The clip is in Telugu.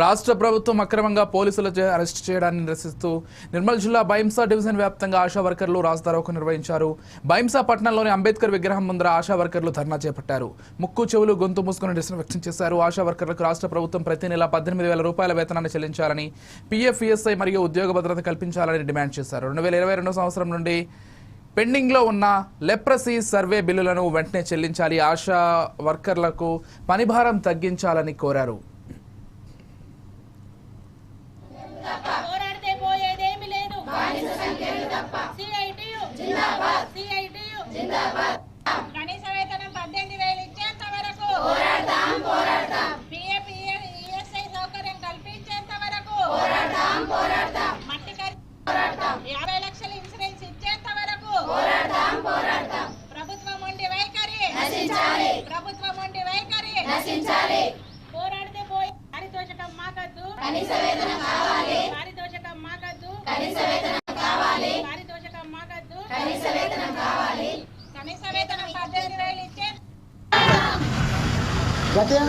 రాష్ట్ర ప్రభుత్వం అక్రమంగా పోలీసులు అరెస్ట్ చేయడాన్ని నిరసిస్తూ నిర్మల్ జిల్లా బైంసా డివిజన్ వ్యాప్తంగా ఆశా వర్కర్లు రాస్తారోకో నిర్వహించారు. బైంసా పట్టణంలోని అంబేద్కర్ విగ్రహం ముందర ఆశా వర్కర్లు ధర్నా చేపట్టారు. ముక్కు చెవులు గొంతు మూసుకుని నిరసన వ్యక్తం చేశారు. ఆశా వర్కర్లకు రాష్ట్ర ప్రభుత్వం ప్రతి నెల 18,000 రూపాయల వేతనాన్ని చెల్లించాలని, పీఎఫ్, ఈఎస్ఐ మరియు ఉద్యోగ భద్రత కల్పించాలని డిమాండ్ చేశారు. 2022 సంవత్సరం నుండి పెండింగ్లో ఉన్న లెప్రసీ సర్వే బిల్లులను వెంటనే చెల్లించాలి, ఆశా వర్కర్లకు పనిభారం తగ్గించాలని కోరారు. కనీస వేతనం 18,000 ఇచ్చేంత వరకు పీఎఫ్, ఈఎస్ఐ సౌకర్యం కల్పించేంత వరకు మట్టి 50 లక్షల ఇన్సూరెన్స్ ఇచ్చేంత వరకు ప్రభుత్వం ఉండి వైఖరి ప్రభుత్వం ఉండి వైఖరి పోరాడితే పోయి పారితోషకం మాకద్దు, పారితోషకం మాకద్దు, పారితోషకం మాకద్దు, కనీస వేతనం 18,000 ఇచ్చే గట్టిగా